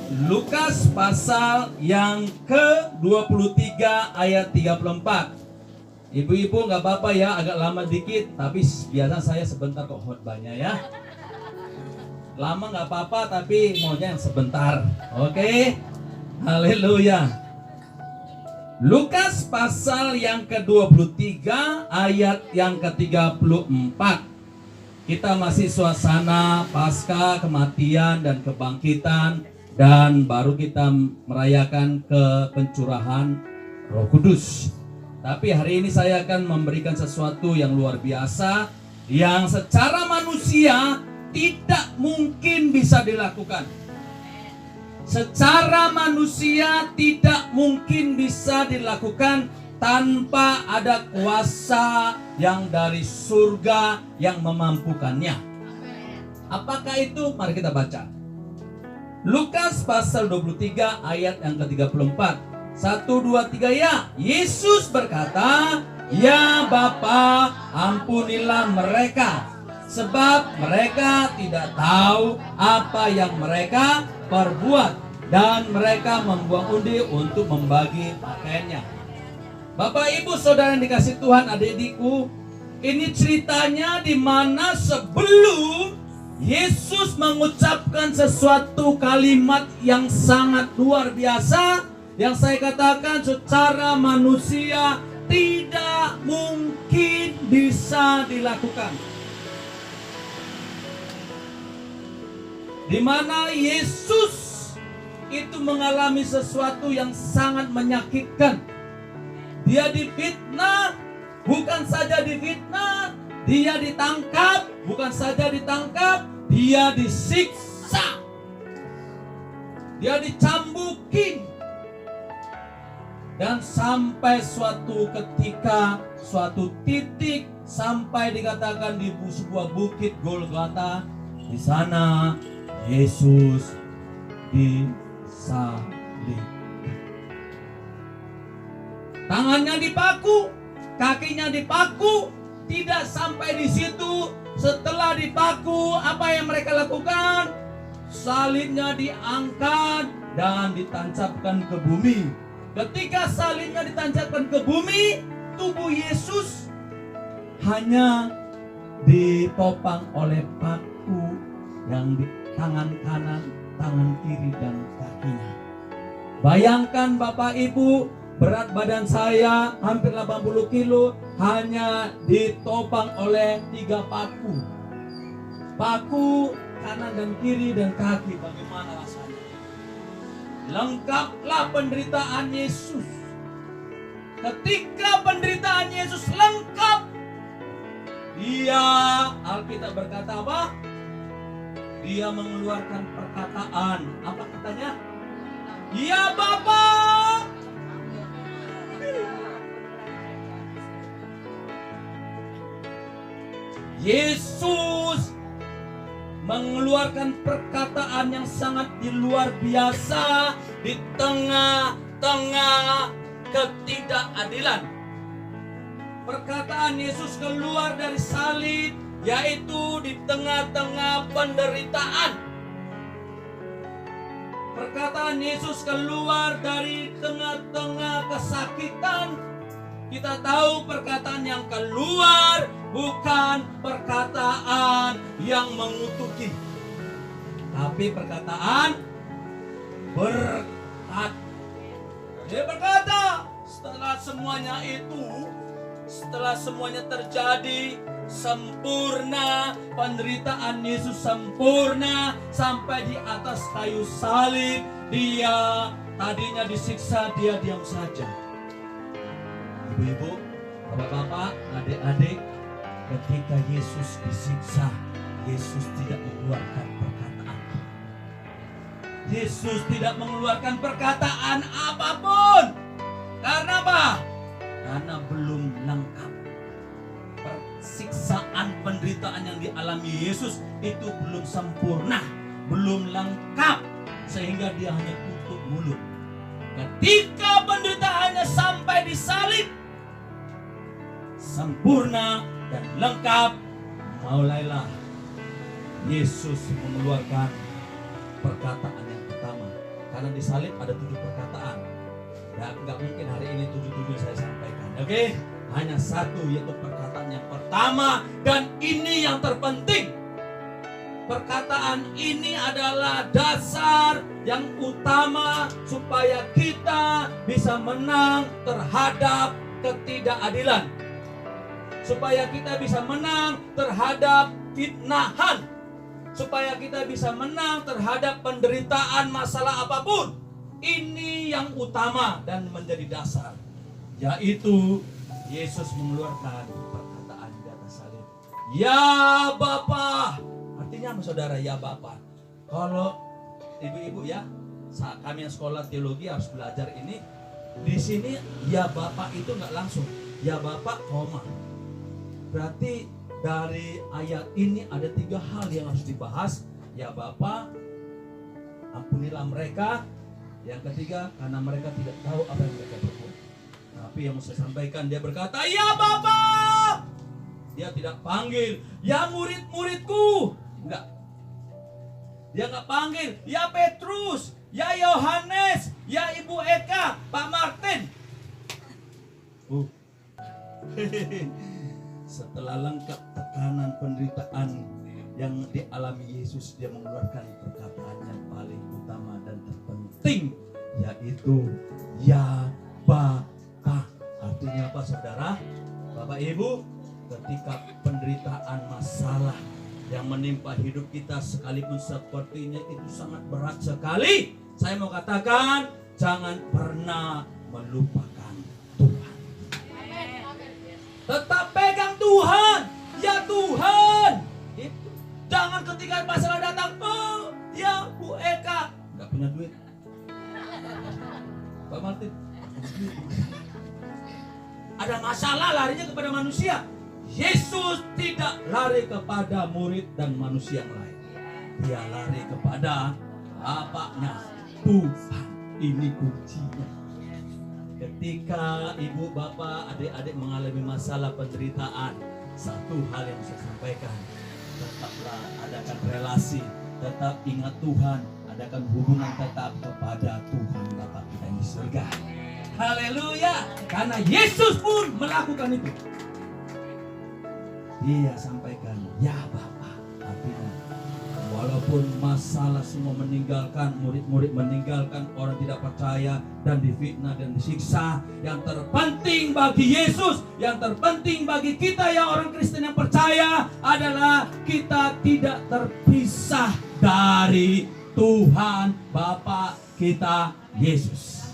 Lukas pasal yang ke-23 ayat 34. Ibu-ibu nggak apa-apa ya, agak lama dikit, tapi biasa saya sebentar kok khotbahnya ya. Lama nggak apa-apa, tapi maunya yang sebentar. Oke? Haleluya. Lukas pasal yang ke-23 ayat yang ke-34. Kita masih suasana pasca kematian dan kebangkitan, dan baru kita merayakan ke pencurahan Roh Kudus. Tapi hari ini saya akan memberikan sesuatu yang luar biasa, yang secara manusia tidak mungkin bisa dilakukan. Secara manusia tidak mungkin bisa dilakukan tanpa ada kuasa yang dari surga yang memampukannya. Apakah itu? Mari kita baca. Lukas pasal 23 ayat yang ke-34. 1, 2, 3 ya. Yesus berkata, "Ya Bapa, ampunilah mereka, sebab mereka tidak tahu apa yang mereka perbuat." Dan mereka membuang undi untuk membagi pakaiannya. Bapak, Ibu, Saudara yang dikasih Tuhan, adik-adikku, ini ceritanya di mana sebelum Yesus mengucapkan sesuatu kalimat yang sangat luar biasa, yang saya katakan secara manusia tidak mungkin bisa dilakukan. Di mana Yesus itu mengalami sesuatu yang sangat menyakitkan. Dia difitnah, bukan saja difitnah, dia ditangkap, bukan saja ditangkap, dia disiksa. Dia dicambukin. Dan sampai suatu ketika, suatu titik, sampai dikatakan di sebuah bukit Golgota, di sana Yesus disalib. Tangannya dipaku, kakinya dipaku. Tidak sampai di situ. Setelah dipaku, apa yang mereka lakukan? Salibnya diangkat dan ditancapkan ke bumi. Ketika salibnya ditancapkan ke bumi, tubuh Yesus hanya ditopang oleh paku yang di tangan kanan, tangan kiri, dan kakinya. Bayangkan Bapak Ibu, berat badan saya hampir 80 kilo, hanya ditopang oleh 3 paku. Paku kanan dan kiri dan kaki, bagaimana rasanya? Lengkaplah penderitaan Yesus. Ketika penderitaan Yesus lengkap, dia, Alkitab berkata apa? Dia mengeluarkan perkataan. Apa katanya? "Ya Bapa." Yesus mengeluarkan perkataan yang sangat luar biasa di tengah-tengah ketidakadilan. Perkataan Yesus keluar dari salib, yaitu di tengah-tengah penderitaan. Perkataan Yesus keluar dari tengah-tengah kesakitan. Kita tahu perkataan yang keluar bukan perkataan yang mengutuki, tapi perkataan berkat. Dia berkata, setelah semuanya itu, setelah semuanya terjadi, sempurna, penderitaan Yesus sempurna, sampai di atas kayu salib. Dia tadinya disiksa, dia diam saja. Ibu-ibu, bapak-bapak, adik-adik, ketika Yesus disiksa, Yesus tidak mengeluarkan perkataan. Yesus tidak mengeluarkan perkataan apapun. Karena apa? Karena belum lengkap. Siksaan penderitaan yang dialami Yesus itu belum sempurna, belum lengkap, sehingga dia hanya tutup mulut. Ketika penderitaannya sampai di salib, sempurna dan lengkap, mulailah Yesus mengeluarkan perkataan yang pertama. Karena di salib ada 7 perkataan. Dan nggak mungkin hari ini 7 saya sampaikan. Oke? Hanya satu, yaitu perkataan yang pertama, dan ini yang terpenting. Perkataan ini adalah dasar yang utama supaya kita bisa menang terhadap ketidakadilan. Supaya kita bisa menang terhadap fitnahan. Supaya kita bisa menang terhadap penderitaan masalah apapun. Ini yang utama dan menjadi dasar. Yaitu Yesus mengeluarkan perkataan di atas salib. Ya Bapa. Artinya apa saudara, ya Bapa? Kalau ibu-ibu ya, saat kami yang sekolah teologi harus belajar ini. Di sini ya Bapa itu nggak langsung. Ya Bapa, koma. Berarti dari ayat ini ada 3 hal yang harus dibahas. Ya Bapa, ampunilah mereka. Yang ketiga, karena mereka tidak tahu apa yang mereka berbuat. Tapi yang mau saya sampaikan, dia berkata, ya Bapa. Dia tidak panggil, ya murid-muridku. Enggak. Dia enggak panggil, ya Petrus, ya Yohanes, ya Ibu Eka, Pak Martin. Setelah lengkap tekanan penderitaan yang dialami Yesus, dia mengeluarkan perkataan yang paling utama dan terpenting, yaitu ya Bapa. Artinya apa saudara? Bapak Ibu, ketika penderitaan masalah yang menimpa hidup kita sekalipun sepertinya itu sangat berat sekali, saya mau katakan, jangan pernah melupakan Tuhan. Tetap pegang Tuhan. Ya Tuhan. Itu. Jangan ketika masalah datang, oh ya Bu Eka nggak punya duit. Pak Martin, ada masalah larinya kepada manusia. Yesus tidak lari kepada murid dan manusia yang lain. Dia lari kepada Bapaknya, Tuhan. Ini kuncinya. Ketika ibu, bapak, adik-adik mengalami masalah penderitaan, satu hal yang saya sampaikan, tetaplah adakan relasi, tetap ingat Tuhan, adakan hubungan tetap kepada Tuhan Bapa kita yang di surga. Haleluya, karena Yesus pun melakukan itu. Dia sampaikan, ya Bapa. Artinya, walaupun masalah semua meninggalkan, murid-murid meninggalkan, orang tidak percaya dan difitnah dan disiksa, yang terpenting bagi Yesus, yang terpenting bagi kita yang orang Kristen yang percaya adalah kita tidak terpisah dari Tuhan Bapa kita Yesus.